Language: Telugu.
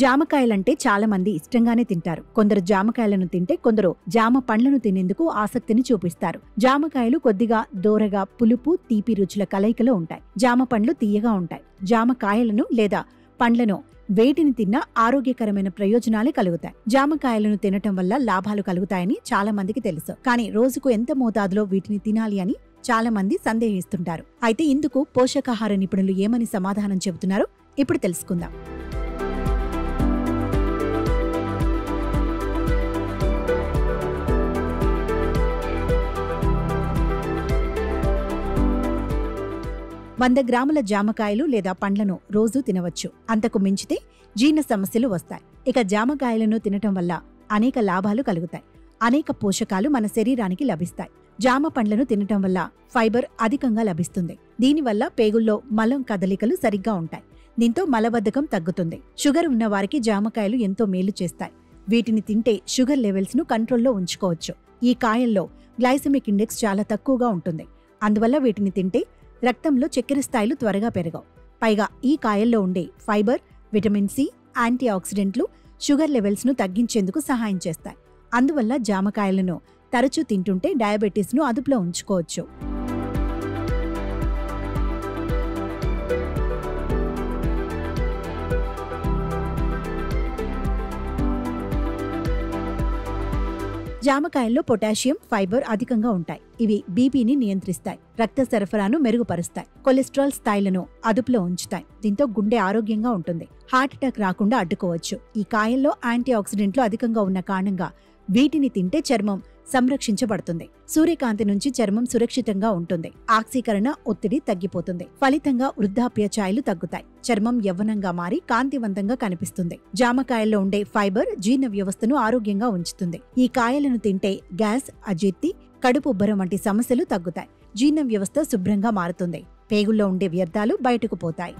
జామకాయలంటే చాలా మంది ఇష్టంగానే తింటారు. కొందరు జామకాయలను తింటే కొందరు జామ పండ్లను తినేందుకు ఆసక్తిని చూపిస్తారు. జామకాయలు కొద్దిగా దోరగా పులుపు తీపి రుచుల కలయికలో ఉంటాయి. జామ పండ్లు తీయగా ఉంటాయి. జామకాయలను లేదా పండ్లను వేటిని తిన్నా ఆరోగ్యకరమైన ప్రయోజనాలే కలుగుతాయి. జామకాయలను తినటం వల్ల లాభాలు కలుగుతాయని చాలా మందికి తెలుసు. కానీ రోజుకు ఎంత మోతాదులో వీటిని తినాలి అని చాలా మంది సందేహిస్తుంటారు. అయితే ఇందుకు పోషకాహార నిపుణులు ఏమని సమాధానం చెబుతున్నారో ఇప్పుడు తెలుసుకుందాం. వంద గ్రాముల జామకాయలు లేదా పండ్లను రోజూ తినవచ్చు. అంతకు మించితే జీర్ణ సమస్యలు వస్తాయి. ఇక జామకాయలను తినటం వల్ల అనేక లాభాలు కలుగుతాయి. అనేక పోషకాలు మన శరీరానికి లభిస్తాయి. జామ పండ్లను తినటం వల్ల ఫైబర్ అధికంగా లభిస్తుంది. దీనివల్ల పేగుల్లో మలం కదలికలు సరిగ్గా ఉంటాయి. దీంతో మలబద్ధకం తగ్గుతుంది. షుగర్ ఉన్న వారికి జామకాయలు ఎంతో మేలు చేస్తాయి. వీటిని తింటే షుగర్ లెవెల్స్ ను కంట్రోల్లో ఉంచుకోవచ్చు. ఈ కాయల్లో గ్లైసెమిక్ ఇండెక్స్ చాలా తక్కువగా ఉంటుంది. అందువల్ల వీటిని తింటే రక్తంలో చక్కెర స్థాయిలు త్వరగా పెరగవు. పైగా ఈ కాయల్లో ఉండే ఫైబర్, విటమిన్ సి, యాంటీ ఆక్సిడెంట్లు షుగర్ లెవెల్స్ ను తగ్గించేందుకు సహాయం చేస్తాయి. అందువల్ల జామకాయలను తరచూ తింటుంటే డయాబెటీస్ ను అదుపులో ఉంచుకోవచ్చు. జామకాయల్లో పొటాషియం, ఫైబర్ అధికంగా ఉంటాయి. ఇవి బీపీని నియంత్రిస్తాయి, రక్త సరఫరాను మెరుగుపరుస్తాయి, కొలెస్ట్రాల్ స్థాయిలను అదుపులో ఉంచుతాయి. దీంతో గుండె ఆరోగ్యంగా ఉంటుంది. హార్ట్ అటాక్ రాకుండా అడ్డుకోవచ్చు. ఈ కాయల్లో యాంటీ ఆక్సిడెంట్లు అధికంగా ఉన్న కారణంగా వీటిని తింటే చర్మం సంరక్షించబడుతుంది. సూర్యకాంతి నుంచి చర్మం సురక్షితంగా ఉంటుంది. ఆక్సీకరణ ఒత్తిడి తగ్గిపోతుంది. ఫలితంగా వృద్ధాప్య ఛాయలు తగ్గుతాయి. చర్మం యవ్వనంగా మారి కాంతివంతంగా కనిపిస్తుంది. జామకాయల్లో ఉండే ఫైబర్ జీర్ణ వ్యవస్థను ఆరోగ్యంగా ఉంచుతుంది. ఈ కాయలను తింటే గ్యాస్, అజీర్తి, కడుపు ఉబ్బరం వంటి సమస్యలు తగ్గుతాయి. జీర్ణ వ్యవస్థ శుభ్రంగా మారుతుంది. పేగుల్లో ఉండే వ్యర్థాలు బయటకు పోతాయి.